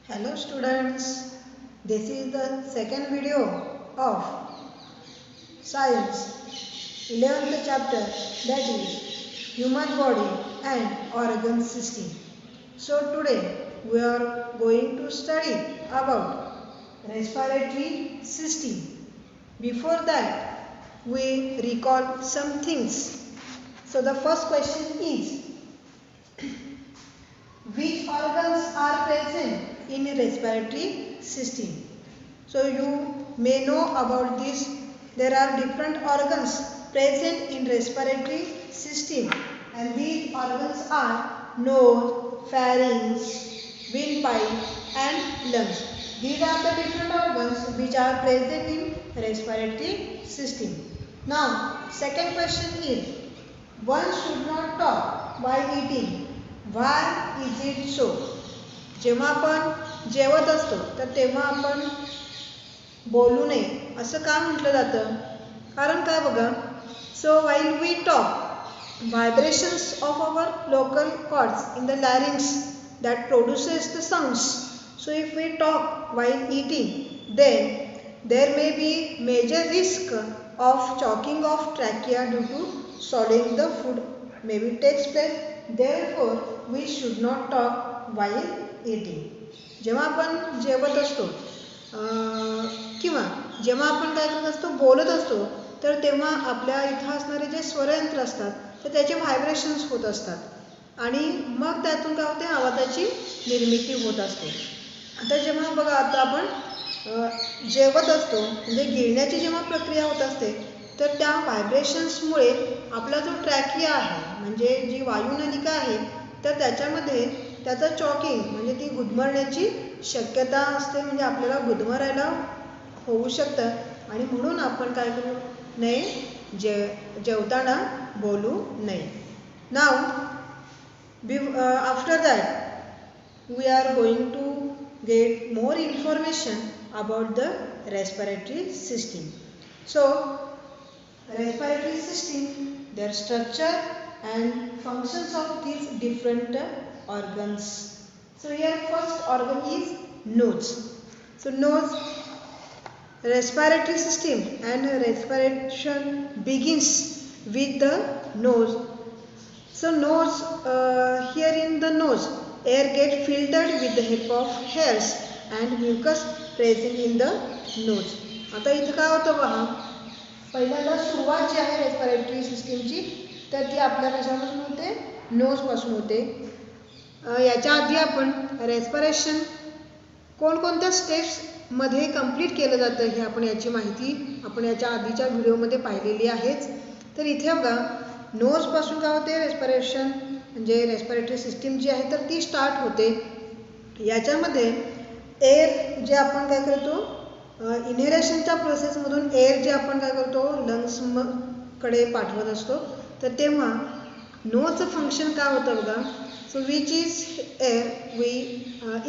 Hello students, this is the second video of science 11th chapter, that is human body and organ system. So today we are going to study about respiratory system. Before that we recall some things. So the first question is, which organs are present in respiratory system? So you may know about this. There are different organs present in respiratory system, and these organs are nose, pharynx, windpipe and lungs. These are the different organs which are present in respiratory system. Now second question is, one should not talk while eating. Why is it so? जेव्हा आपण जेवत असतो तर तेव्हा आपण बोलू नये असं का म्हटलं जातं? कारण काय बघा, so while we talk, vibrations of our local cords in the larynx that produces the sounds. So if we talk while eating, then there may be major risk of choking of trachea due to swallowing the food maybe takes place. Therefore we should not talk while eating. जेव्हा आपण जेवत असतो किंवा जेव्हा आपण काय करत असतो, बोलत असतो, तर तेव्हा आपल्या इथं असणारे जे स्वरयंत्र असतात तर त्याचे व्हायब्रेशन्स होत असतात आणि मग त्यातून काय होते, आवाजाची निर्मिती होत असते. आता जेव्हा बघा, आता आपण जेवत असतो म्हणजे गिळण्याची जेव्हा प्रक्रिया होत असते तर त्या व्हायब्रेशन्समुळे आपला जो ट्रॅकिया आहे म्हणजे जी वायुनलिका आहे तर त्याच्यामध्ये त्याचं चॉकिंग म्हणजे ती गुदमरण्याची शक्यता असते, म्हणजे आपल्याला गुदमरायला होऊ शकतं आणि म्हणून आपण काय करू नये, जेवताना बोलू नये. Now after that we are going to get more information about the respiratory system. So respiratory system, their structure and functions of these different organs. So here first organ is nose. So nose, respiratory system and respiration begins with the nose. So nose, here in the nose air get filtered with the help of hairs and mucus present in the nose. आता इथं काय होतं पहा, पहिल्यांदा सुरुवात जी आहे respiratory सिस्टीमची तर ती आपल्या कशापासून होते, नोजपासून होते. याच्या आधी आपण रेस्पिरेशन कोणकोणत्या स्टेप्समध्ये कंप्लीट केलं जातं हे आपण याची माहिती आपण याच्या आधीच्या व्हिडिओमध्ये पाहिलेली आहेच. तर इथे बघा, नोजपासून काय होते, रेस्पिरेशन म्हणजे रेस्पिरेटरी सिस्टीम जी आहे तर ती स्टार्ट होते. याच्यामध्ये एअर जे आपण काय करतो, इनहेलेशनच्या प्रोसेसमधून एअर जे आपण काय करतो लंग्सकडे पाठवत असतो, तर तेव्हा नोजचं फंक्शन काय होतं बघा. So which is air we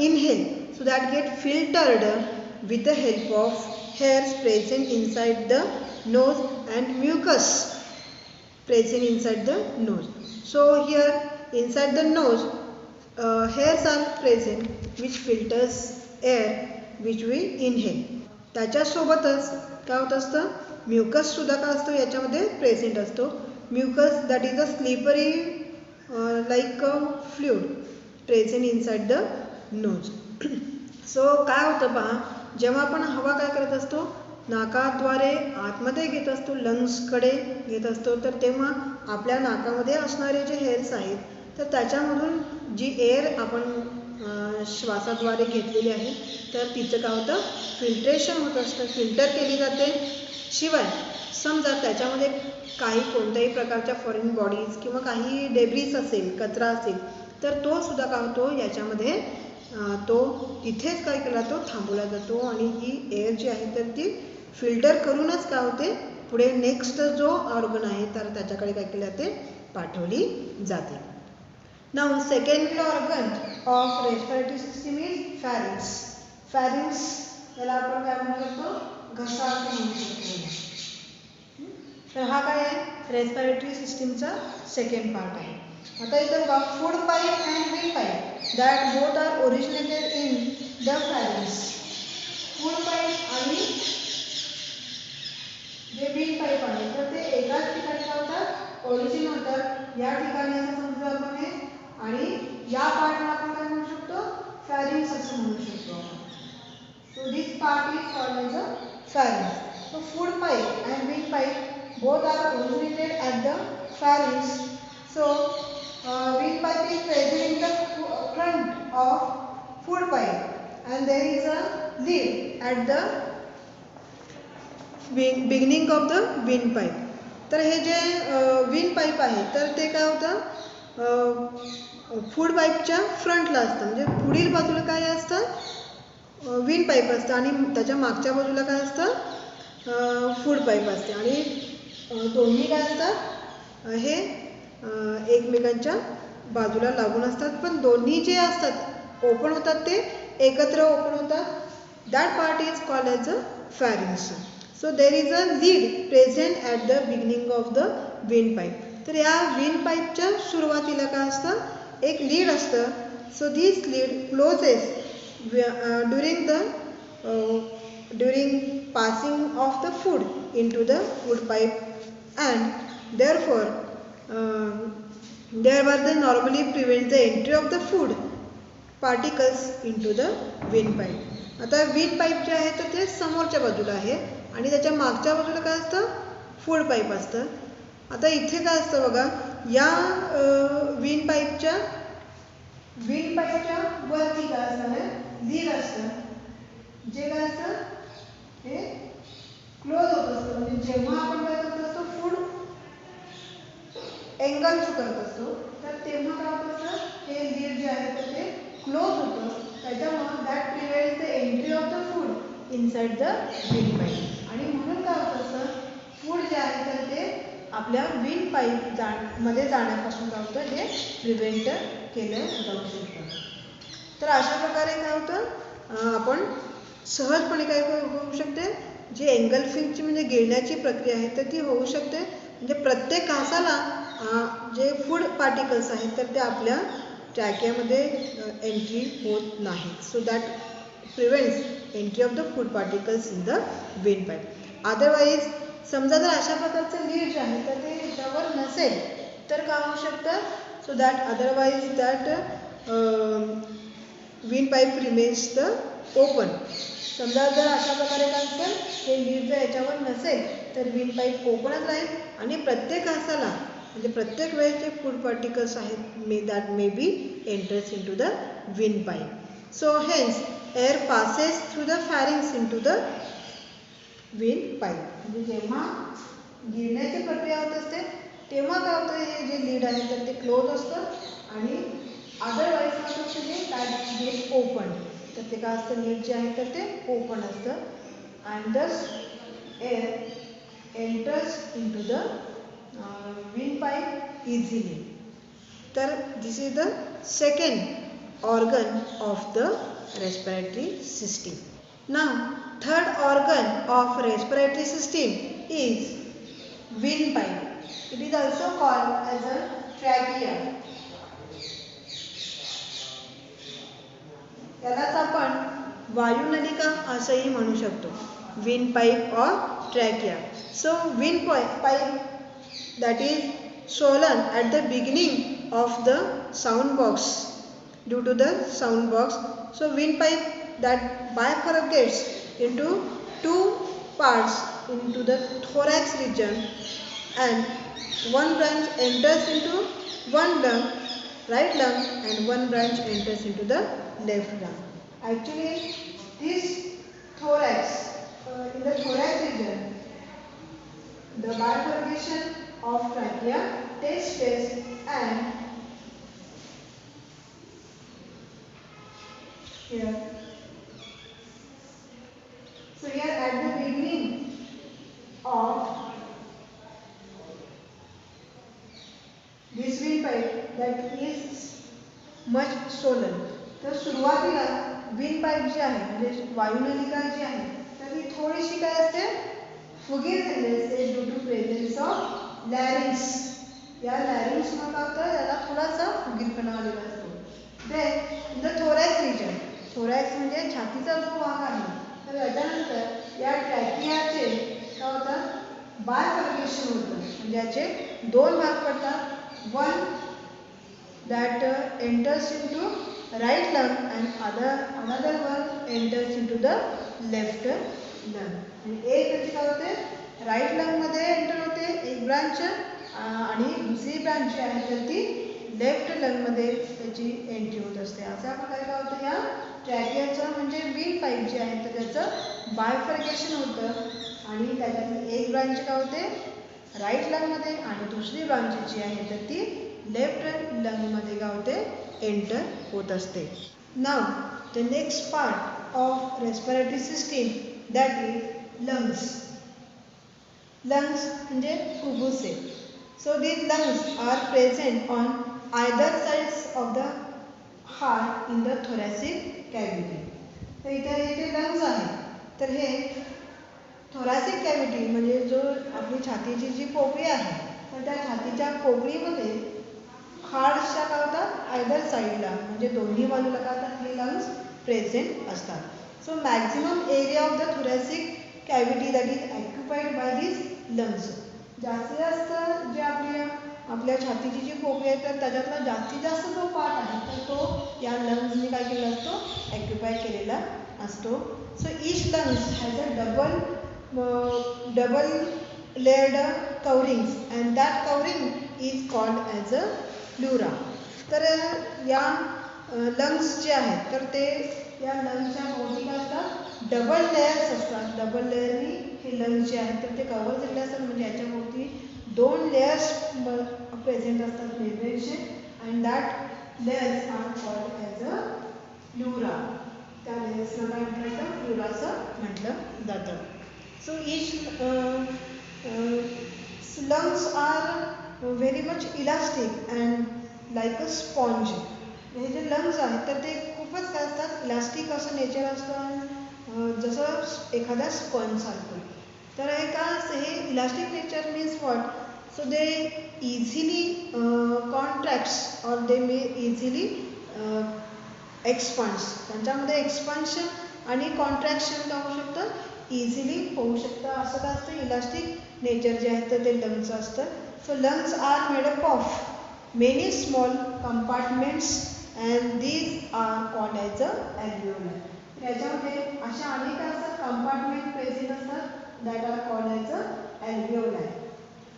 inhale, so that get filtered with the help of hairs present inside the nose and mucus present inside the nose. So here inside the nose hairs are present which filters air which we inhale. त्याच्यासोबतच काय होत असतं, mucus सुद्धा काय असतो याच्यामध्ये present असतो. Mucus that is a slippery like a fluid present inside the nose. So काय होतं पहा, जेव्हा आपण हवा काय करत असतो, नाकाद्वारे आतमध्ये घेत असतो, लंग्सकडे घेत असतो, तर तेव्हा आपल्या नाकामध्ये असणारे जे हेअर्स आहेत तर त्याच्यामधून जी एअर आपण श्वासाद्वारे घेतलेली आहे तर तिचं काय होतं, फिल्ट्रेशन होत असतं, फिल्टर केली जाते. शिवाय समजा त्याच्यामध्ये काही कोणत्याही प्रकारच्या फॉरेन बॉडीज किंवा काही डेब्रिस असेल, कचरा असेल, तर तो सुद्धा काय होतो याच्यामध्ये तो तिथेच काय केला तो थांबवला जातो आणि ही एअर जी आहे तर ती फिल्टर करूनच काय होते, पुढे नेक्स्ट जो ऑर्गन आहे तर त्याच्याकडे काय केले जाते, पाठवली जाते. Now second organ of respiratory system is pharynx. Pharynx याला आपण काय म्हणू शकतो, घसा असं म्हणू शकतो. तर हा काय आहे, रेस्पिरेटरी सिस्टीमचा सेकंड पार्ट आहे. आता इथं बघा, food pipe and wind pipe that both are originated in the pharynx. Food pipe आणि जे विंड पाईप आहे तर ते एकाच ठिकाणी होतात, ओरिजिन होतात. या ठिकाणी असं समजू आपण हे, आणि या पार्टला आपण काय म्हणू शकतो, फॅरिंग्स असं म्हणू शकतो. So this part is called as a pharynx. So food pipe and wind pipe both are originated at the pharynx. So wind pipe is present in the front of food pipe and there is a lid at the beginning of the wind pipe. तर हे जे wind pipe आहे तर ते काय होतं, food पाईपच्या फ्रंटला असतं, म्हणजे पुढील बाजूला काय असतं, विंड पाईप असतं आणि त्याच्या मागच्या बाजूला काय असतं, फूड पाईप असते. आणि दोन्ही काय असतात, हे एकमेकांच्या बाजूला लागून असतात, पण दोन्ही जे असतात ओपन होतात ते एकत्र ओपन होतात. That part is called as a pharynx. So there is a lead present at the beginning of the wind pipe. तर या विंड पाईपच्या सुरुवातीला काय असतं, एक लीड असतं. So this lid closes during passing of the food into the food pipe, and therefore there were the normally prevent the entry of the food particles into the wind pipe. आता wind pipe जे आहे तर ते समोरच्या बाजूला आहे आणि त्याच्या मागच्या बाजूला काय असतं, फूड पाईप असतं. आता इथे काय असतं बघा, या विंड पाईपच्या वरती काय असतं, लीड असतं, जे काय असतं हे क्लोज होत असतं. म्हणजे जेव्हा आपण काय करत असतो, फूड एंगल करत असतो तर तेव्हा काय होत असतं, हे लीड जे आहे तर ते क्लोज होतं. त्याच्यामुळे that prevents the entry of the food inside the wind pipe. आणि म्हणून काय होत असतं, फूड जे आहे तर ते आपल्या विंड पाईप मध्ये जाण्यापासून काय होतं, हे प्रिव्हेंट केलं जाऊ शकतं. तर अशा प्रकारे काय होतं, आपण सहजपणे काय होऊ शकते, जी एंगल्फिंगची म्हणजे गिळण्याची प्रक्रिया आहे तर ती होऊ शकते. म्हणजे प्रत्येक घासाला जे फूड पार्टिकल्स आहेत तर ते आपल्या ट्रॅकियामध्ये एंट्री होत नाही. So that prevents entry of the food particles in the wind pipe. Otherwise समजा जर अशा प्रकारचं लीड जे आहे तर ते ह्याच्यावर नसेल तर काय होऊ शकतं, so that otherwise that wind pipe remains the open. समजा जर अशा प्रकारे काय असेल, हे लीड जर याच्यावर नसेल तर विंड पाईप ओपनच राहील आणि प्रत्येक घासाला म्हणजे प्रत्येक वेळेस जे फूड पार्टिकल्स आहेत that may be enters in to the wind pipe. So hence air passes through the pharynx in to the wind pipe. म्हणजे जेव्हा गिळण्याची प्रक्रिया होत असते तेव्हा काय होतं, हे जे लीड आहे तर ते क्लोज असतं आणि अदरवाईज काय होतं, ते दॅट गेट ओपन. तर ते काय असतं, लीड जे आहे तर ते ओपन असतं and thus air enters in to the wind pipe easily. तर this is the second organ of the respiratory system. Now third organ of respiratory system is windpipe. It is also called as a trachea. यालाच आपण वायुनलिका असंही म्हणू शकतो, wind pipe or trachea. So wind pipe that is swollen at the beginning of the sound box due to the sound box. So wind pipe that bifurcates into two parts into the thorax region and one branch enters into one lung, right lung, and one branch enters into the left lung. Actually this thorax, in the thorax region the bifurcation of trachea takes place and here. So here at the beginning of this windpipe that is much swollen. तर सुरुवातीला windpipe जी आहे म्हणजे वायुनलिका जी आहे तर ती थोडीशी काय असते, फुगीर झालेली असते ड्यू टू प्रेझेन्स ऑफ लॅरिंग्स. या लॅरिंग्स मुळे काय होतं, याला थोडासा फुगीरपणा आलेला असतो. Then in the thorax region thorax म्हणजे छातीचा जो भाग आहे. तर याच्यानंतर या ट्रॅकियाचे काय होतं, बायफर्केशन होतं, म्हणजे याचे दोन भाग पडतात. One that enters into right lung and another one enters into the left lung. एक त्याची काय होते, राईट लंग मध्ये एंटर होते एक ब्रांच, आणि दुसरी ब्रांच जी आहे तर ती लेफ्ट लंग मध्ये त्याची एंट्री होत असते. अशा प्रकारे काय होतं, या ट्रॅकियाचं म्हणजे विंड पाईप जे आहे तर त्याचं बायफर्केशन होतं, आणि त्याच्यातली एक ब्रांच काय होते राईट लंग मध्ये आणि दुसरी ब्रांच जी आहे तर ती लेफ्ट लंग मध्ये काय होते, एंटर होत असते. Now the next part of respiratory system that is lungs. Lungs म्हणजे फुफ्फुसे. So these lungs are present on either sides of the heart in the thoracic cavity. तर इथे हे जे लंग्स आहेत तर हे थोरॅसिक कॅव्हिटी म्हणजे जो आपली छातीची जी पोकळी आहे तर त्या छातीच्या पोकळीमध्ये हार्टच्या काय होतात आयदर साईडला म्हणजे दोन्ही बाजूला काय होतात हे लंग्स प्रेझेंट असतात. So maximum area of the thoracic cavity that is occupied by this lungs. जास्तीत जास्त जे आपल्या छातीची जी पोकळी आहे तर त्याच्यातला जास्तीत जास्त जो पार्ट आहे तर तो या लंग्सने काय केलेला असतो, ऑक्युपाय केलेला असतो. So each lungs has a double layered coverings and that covering is called as a pleura. तर या लंग्स जे आहेत तर ते या लंग्सच्या भोवती काय असतात, डबल लेयर्स असतात. डबल लेयरनी हे लंग्स जे आहेत तर ते कव्हर झालेले असतात, म्हणजे याच्या भोवती दोन लेयर्स प्रेझेंट असतात मेम्ब्रेनचे, and that layers are called as a pleura. त्या लेयर्सला काय म्हटलं जातं, प्लुराचं म्हटलं जातं. So each lungs are very much elastic and like a sponge. हे जे लंग्स आहेत तर ते खूपच काय असतात, इलास्टिक असं नेचर असतं, जसं एखाद्या स्पंज सारखं. तर हे का हे elastic nature means what, so they easily contracts or they may easily expands. त्यांच्यामध्ये एक्सपान्शन आणि कॉन्ट्रॅक्शन काय होऊ शकतं, इझिली होऊ शकतं. असं काय असतं, इलास्टिक नेचर जे आहे तर ते लंग्स असतं. So lungs are made up of many small compartments and these are called as a alveoli. याच्यामध्ये अशा अनेक असतात कंपार्टमेंट प्रेझेंट असतात that are called as a alveoli.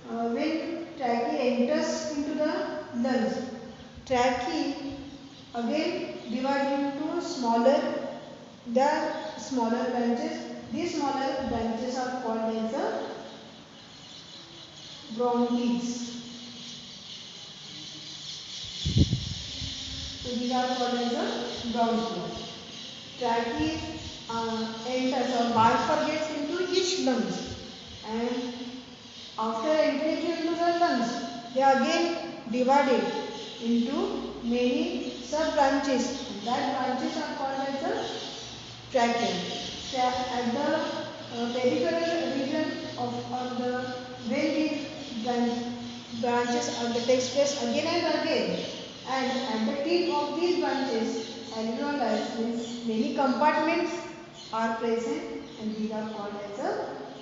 when trachea enters into the lungs, trachea again divided into smaller branches. These smaller branches are called as the bronchioles. So these are called as the bronchioles. Trachea enters or bifurcates into each lungs, and after entering into the lungs, they are again divided into many sub branches. That branches are called as the trachea. At the peripheral region of the when these branches takes place again and again, and at the tip of these branches, alveoli means many compartments are present, and these are called as the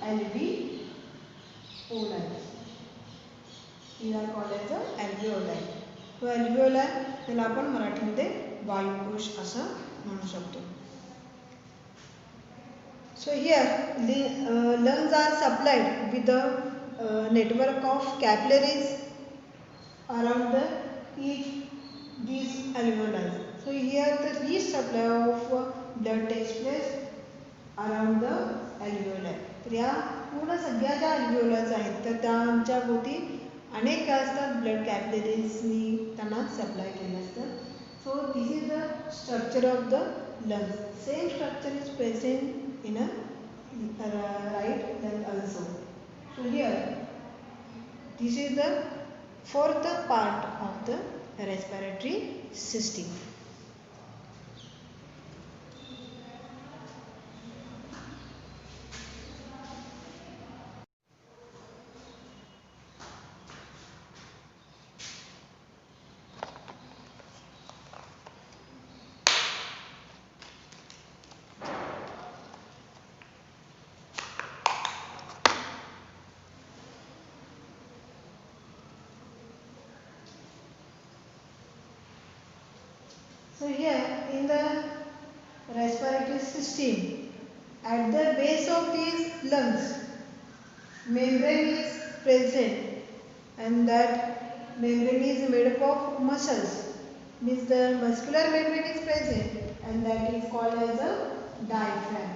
alveoli. These are called as the alveoli. तो alveoli त्याला आपण मराठीमध्ये वायुकोश असं म्हणू शकतो. So here lungs are supplied with the network of capillaries around these alveoli. So here the least supply of blood takes place around the alveoli. तर या पूर्ण सगळ्या ज्या alveoli आहेत तर त्यांच्या भोवती अनेक काय असतात, ब्लड कॅपिलरीजनी त्यांना सप्लाय केलं असतं. So this is the structure of the lungs. Same structure is present in a right lung also. So here this is the fourth part of the respiratory system. So here in the respiratory system, at the base of these lungs, membrane is present, and that membrane is made up of muscles. Means the muscular membrane is present, and that is called as a diaphragm.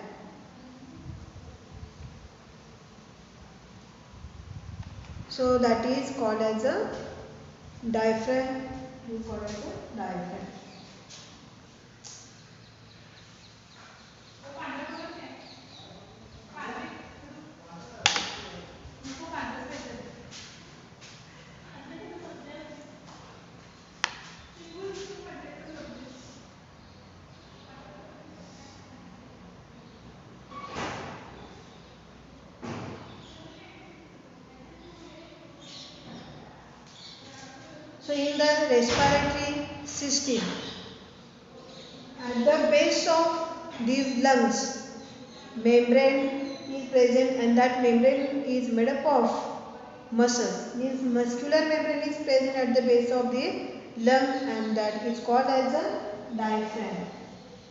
So that is called as a diaphragm. Is called as a diaphragm. So in the respiratory system, at the base of these lungs, membrane is present, and that membrane is made up of muscles. Means muscular membrane is present at the base of the lung, and that is called as a diaphragm.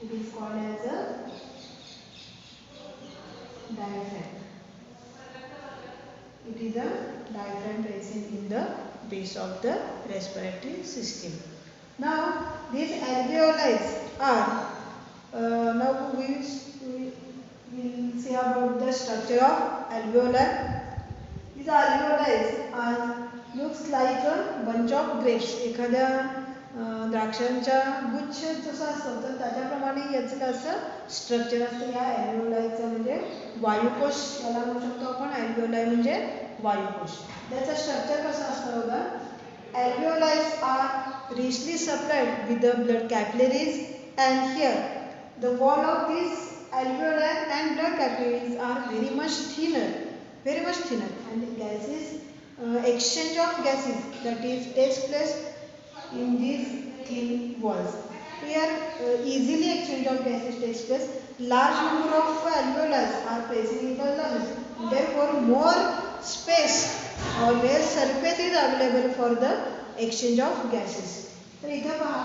It is called as a diaphragm. It is a diaphragm present in the base of the respiratory system. Now these alveoli are now we will see about the structure of alveoli. These alveoli are looks like a bunch of grapes. एखाद्या द्राक्षांच्या गुच्छ जसा असतो तर त्याच्याप्रमाणे याचं कसं structure असतं या अल्व्हेओलायचं म्हणजे वायुकोश याला म्हणू शकतो आपण. अल्व्हेओलाई म्हणजे वायुकोश. त्याचं स्ट्रक्चर कसं असतं बघा. Alveoli are richly supplied with the blood capillaries, and here the wall of these alveoli and blood capillaries are very much thinner, and gases exchange of gases that is takes place in these thin walls. Here easily exchange of gases takes place. Large number of alveoli are present in the lungs. Therefore, more space or less surface is available for the exchange of gases. तर इथे पहा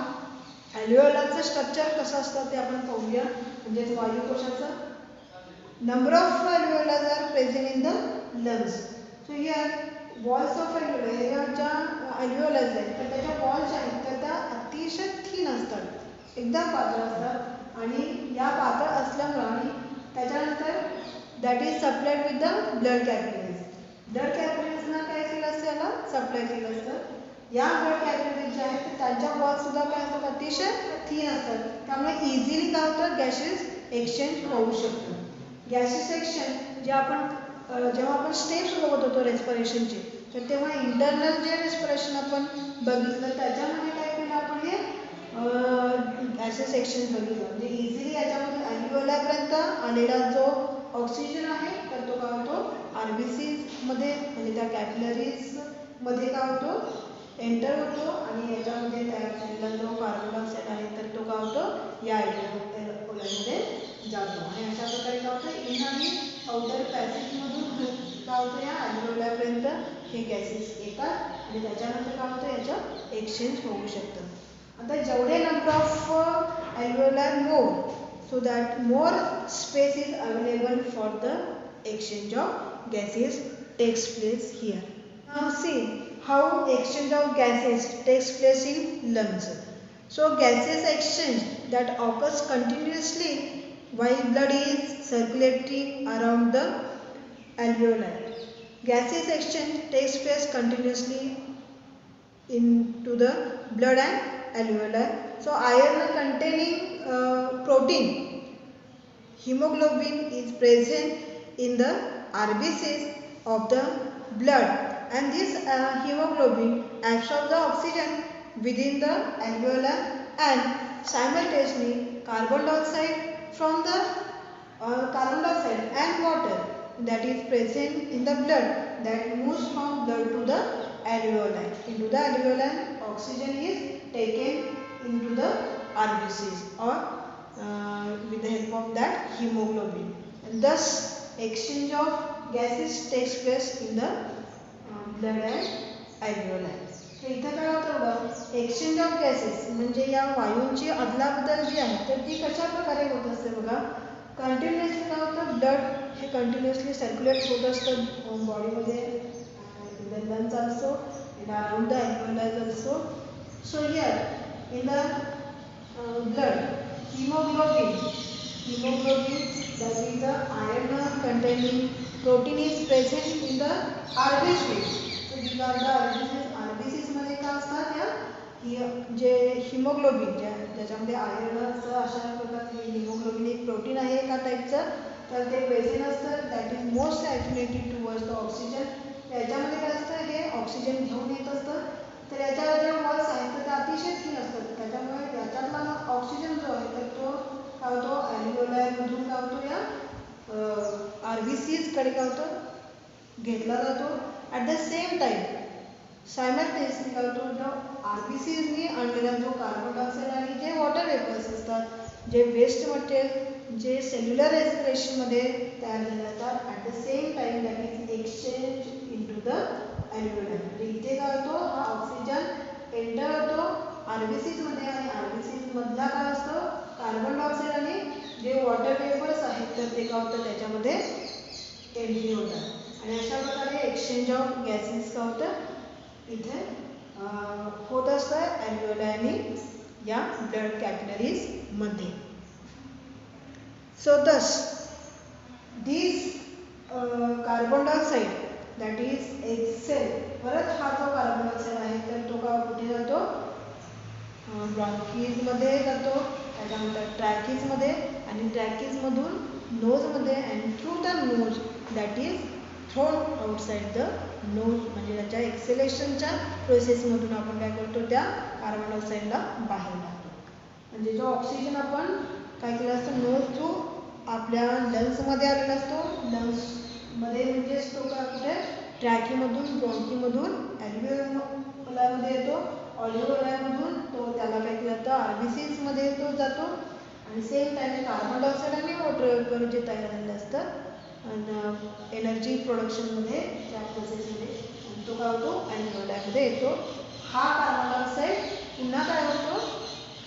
अल्व्हेओलाचं structure कसं असतं ते आपण पाहूया. म्हणजे वायुकोशाचं number of alveoli are present in the lungs. So here walls of alveoli ज्या alveoli आहेत तर त्याच्या walls आहेत तर त्या अतिशय थिन असतात, एकदम पातळ असतात. आणि या पातळ असल्यामुळे आणि त्याच्यानंतर that is supplied with the blood capillaries. Blood कॅपिलरीजना काय केलं असतं, याला सप्लाय केलं असतं. या ब्लड कॅपिलरीज ज्या आहेत त्यांच्या वॉल सुद्धा काय असतात, अतिशय थिन असतात. त्यामुळे इझिली काय होतं, गॅसेस एक्सचेंज होऊ शकतं. गॅसेस एक्सचेंज जे आपण जेव्हा आपण स्टेप्स बघत होतो रेस्पिरेशनचे, तर तेव्हा इंटरनल जे रेस्पिरेशन आपण बघितलं त्याच्यामध्ये काय केलं आपण, हे गॅसेस एक्सचेंज बघितलं. म्हणजे इझिली याच्यामध्ये अल्व्हेओलापर्यंत आलेला जो ऑक्सिजन आहे तर तो काय होतो आरबीसीमध्ये म्हणजे त्या कॅपिलरीजमध्ये काय होतो एंटर होतो, आणि याच्यामध्ये तयार झालेला जो कार्बन डायऑक्साईड आहे तर तो काय होतो या अल्व्हेओलामध्ये जातो. आणि अशा प्रकारे काय होतं इन आणि आउटर पॅसेजमधून काय होतं या अल्व्हेओलापर्यंत हे गॅसेस येतात, आणि त्याच्यानंतर काय होतं याचं एक्सचेंज होऊ शकतं. आता जेवढे number of alveoli more, so that more space is available for the exchange of gases takes place here. Now see how exchange of gases takes place in lungs. So gases exchange that occurs continuously while blood is circulating around the alveoli. Gases exchange takes place continuously into the blood and alveoli. So iron containing protein hemoglobin is present in the RBCs of the blood, and this hemoglobin absorbs the oxygen within the alveoli, and simultaneously carbon dioxide from the carbon dioxide and water that is present in the blood that moves from blood to the alveoli. Into the alveoli, oxygen is taken into the RBCs or with the help of that hemoglobin, and thus exchange of gases takes place in the blood and alveoli. तर इथं काय होतं बघा, exchange of gases म्हणजे या वायूंची अदलाबदल जी आहे तर ती कशा प्रकारे होत असते बघा. कंटिन्युअसली काय होतं, ब्लड हे कंटिन्युअसली सर्क्युलेट होत असतं बॉडीमध्ये. Lungs also and around the alveoli also. So here in the blood, hemoglobin that is the iron containing protein is present in the RBCs. So these are the RBCs मध्ये काय असतात या जे haemoglobin ज्याच्यामध्ये iron असतं अशा प्रकारचे haemoglobin एक प्रोटीन आहे एका टाईपचं तर ते प्रेझेंट असतं. That is most accurated towards the oxygen. याच्यामध्ये काय असतं हे ऑक्सिजन घेऊन येत असतं. तर याच्या ज्या वॉल्स आहेत तर ते अतिशय थिन असतात. त्याच्यामुळे याच्यातला ऑक्सिजन जो आहे तर तो काय होतो ॲल्व्हेओलायमधून काय होतो या RBCsकडे काय होतो घेतला जातो. At the same time simultaneously काय होतो जो RBCsनी आणलेला जो कार्बन डायऑक्साईड आणि जे वॉटर वेपर्स असतात जे वेस्ट मटेरियल जे सेल्युलर रेस्पिरेशनमध्ये तयार झाले असतात at the same time that is exchange into the alveoli. म्हणजे इथे काय होतो हा ऑक्सिजन एंटर होतो RBCsमध्ये आणि RBCsमधला काय असतो कार्बन डायऑक्साईड आणि जे वॉटर वेपर्स आहेत तर ते काय होतं त्याच्यामध्ये एंट्री होतात आणि अशा प्रकारे एक्सचेंज ऑफ गॅसेस काय होतं इथे होत असतं ॲल्व्हेओलाय आणि या ब्लड कॅपिलरीजमध्ये. So thus this carbon dioxide that is exhale. परत हा जो कार्बन डायऑक्साईड आहे तर तो का कुठे जातो ब्रॉन्कीजमध्ये जातो, त्याच्यानंतर ट्रॅकिजमध्ये आणि ट्रॅकिजमधून नोजमध्ये and through the nose that is thrown outside the nose. म्हणजे त्याच्या एक्सेलेशनच्या प्रोसेसमधून आपण काय करतो त्या कार्बन डायऑक्साईडला बाहेर टाकतो. म्हणजे जो ऑक्सिजन आपण काय केलं असतं नोज थ्रू आपल्या लंग्समध्ये आलेला असतो. लंग्समध्ये म्हणजेच तो काय कुठे ट्रॅकीमधून ब्रॉन्कीमधून ॲल्व्हेओलायमध्ये येतो. ॲल्व्हेओलायमधून तो त्याला काय केलं जातं RBCsमध्ये तो जातो आणि सेम टाईम कार्बन डायऑक्साईड आणि वॉटर वेपर जे तयार झालेलं असतं एनर्जी प्रोडक्शनमध्ये त्या प्रोसेसमध्ये तो काय होतो ॲल्व्हेओलायमध्ये येतो. हा कार्बन डायऑक्साईड पुन्हा काय होतो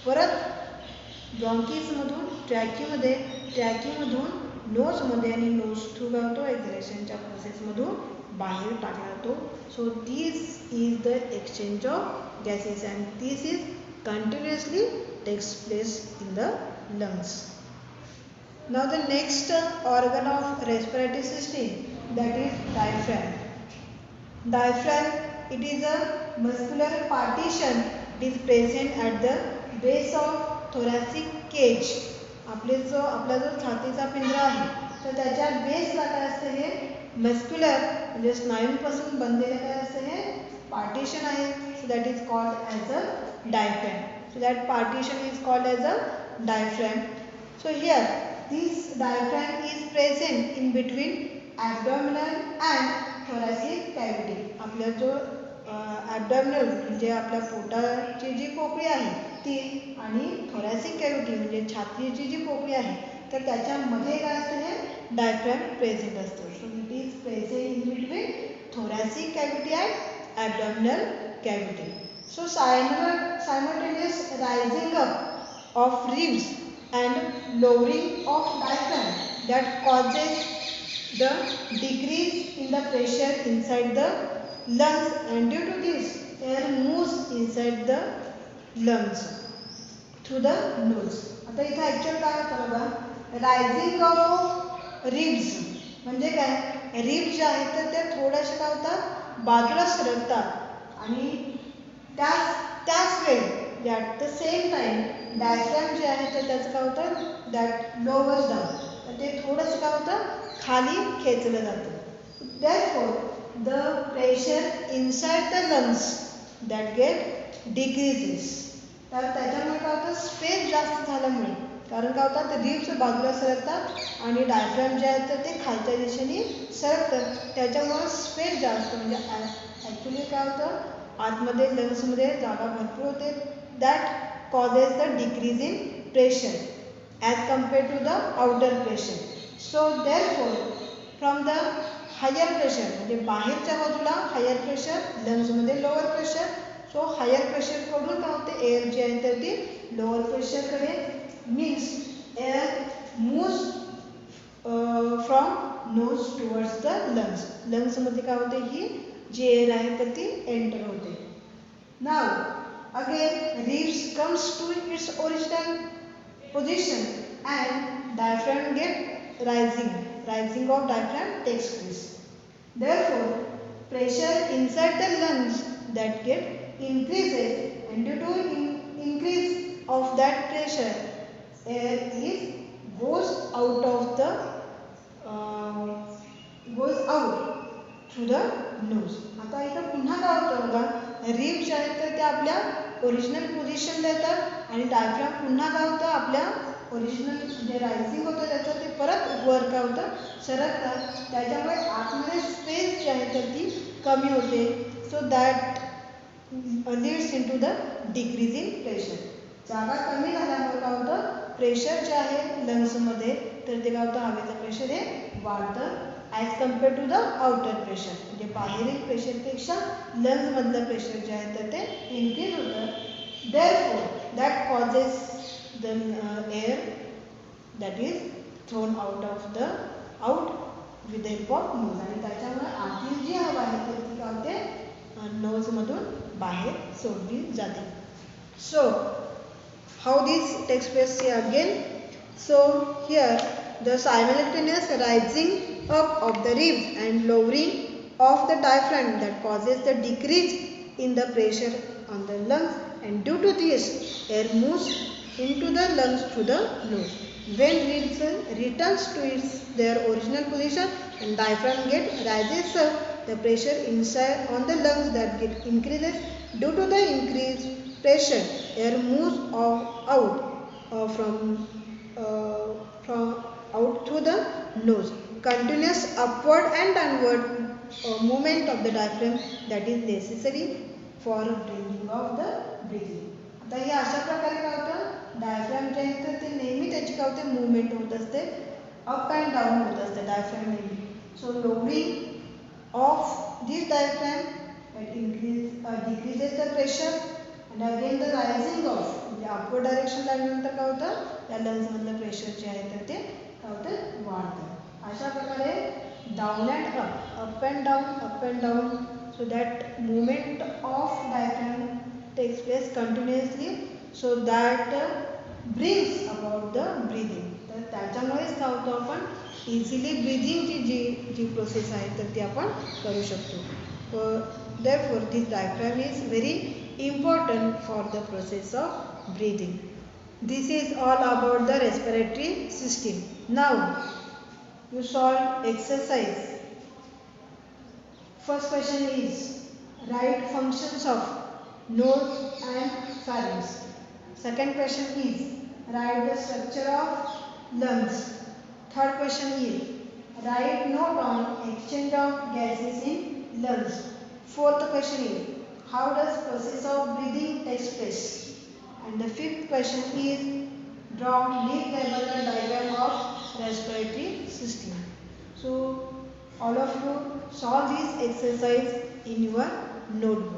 परत ब्रॉन्कीजमधून ट्रॅकीमधून नोजमध्ये आणि नोज थ्रू काय होतो एक्झलेशनच्या प्रोसेसमधून बाहेर टाकला जातो. So this is the exchange of gases and this is continuously takes place in the lungs. Now the next organ of respiratory system that is diaphragm. Diaphragm, it is a muscular partition. It is present at the base of thoracic cage. आपला जो छातीचा पिंजरा आहे तर त्याच्या बेसला काय असतं हे muscular म्हणजे स्नायूंपासून बनलेलं काय असतं हे पार्टिशन आहे. So that is called as a diaphragm. So that partition is called as a diaphragm. So here this diaphragm is present in between abdominal and thoracic cavity. आपला जो abdominal म्हणजे आपल्या पोटाची जी पोकळी आहे ती आणि thoracic cavity म्हणजे छातीची जी पोकळी आहे तर त्याच्यामध्ये काय असतं हे diaphragm present असतं. So it is present in between thoracic cavity and abdominal cavity. So simultaneous rising up of ribs and lowering of diaphragm that causes the decrease in the pressure inside the lungs and due to this air moves inside the lungs through the nose. आता इथे actual काय होतं बघा rising of ribs म्हणजे काय ribs जे आहेत तर ते थोड्याशा काय होतात बाजूला सरकतात आणि त्याच वेळी at the same time diaphragm जे आहे तर त्याचं काय होतं दॅट लोवर्स डाऊन तर ते थोडंसं काय होतं खाली खेचलं जातं. Therefore the pressure inside the lungs that get decreases. तर त्याच्यामुळे काय होतं स्पेस जास्त झाल्यामुळे कारण काय होतं ते रिब्स बाजूला सरकतात आणि डायफ्रॅम जे आहे तर ते खालच्या दिशेने सरकतं त्याच्यामुळे स्पेस जास्त म्हणजे ॲक्च्युली काय होतं आतमध्ये लंग्समध्ये जागा भरपूर होते. That causes the decrease in pressure as compare to the outer pressure. So therefore from the higher pressure म्हणजे बाहेरच्या बाजूला हायर प्रेशर लंग्समध्ये lower pressure so higher pressure कडून काय होते एअर जी आहे तर ती लोअर प्रेशर कडे means air moves from nose towards the lungs. Lungs मध्ये काय होते ही जी एअर आहे तर ती एंटर होते. Now again ribs comes to its original position and diaphragm get rising of diaphragm takes place. Therefore pressure inside the lungs that get increases, and due to increase of that pressure air is goes out of the goes out through the nose. आता इथं पुन्हा काय होतं बघा rib जे आहेत तर ते आपल्या ओरिजिनल पोझिशनला येतात आणि डायफ्राम पुन्हा काय होतं आपल्या ओरिजिनल जे रायझिंग होतं त्याचं ते परत वर काय होतं सरकतात. त्याच्यामुळे आतमध्ये स्पेस जी आहे तर ती कमी होते. So that leads in to the decrease in pressure. जागा कमी झाल्यामुळे काय होतं प्रेशर जे आहे लंग्समध्ये तर ते काय होतं हवेचं प्रेशर हे वाढतं as compare to the outer pressure. म्हणजे बाहेरील प्रेशरपेक्षा लंग्समधलं प्रेशर जे आहे तर ते इन्क्रीज होतं. Therefore that causes the air that is thrown out with the help of nose. आणि त्याच्यामुळे आतील जी हवा आहे तर ती काय होते नोजमधून बाहेर सोडली जाते. So how this takes place again. So here the simultaneous rising up of the ribs and lowering of the diaphragm that causes the decrease in the pressure on the lungs, and due to this air moves into the lungs through the nose. When ribs returns to their original position and diaphragm rises up, the pressure inside on the lungs that get increases. Due to the increased pressure air moves out from out through the nose. Continuous upward and downward movement of the diaphragm that is necessary for bringing of the breathing. आता हे अशा प्रकारे काय होतं diaphragm जे आहे तर ते नेहमी त्याची काय होते मूवमेंट होत असते अप अँड डाऊन होत असते डायफ्रॅम नेहमी. So lowering of this diaphragm decreases the pressure and again the rising of म्हणजे अपवर्ड डायरेक्शन लागल्यानंतर काय होतं या लंग्समधलं प्रेशर जे आहे तर ते काय होतं वाढतं. अशा प्रकारे down and up and down so that movement of diaphragm takes place continuously so that brings about the breathing. तर त्याच्यामुळेच काय होतं आपण इझिली ब्रिदिंगची जी प्रोसेस आहे तर ती आपण करू शकतो. therefore this diaphragm is very important for the process of breathing. This is all about the respiratory system. Now you solve exercise. First question is write functions of nose and pharynx. Second question is write the structure of lungs. Third question is write note on exchange of gases in lungs. Fourth question is how does process of breathing takes place. And the fifth question is draw leaf level diagram of respiratory system. So all of you solve this exercise in your notebook.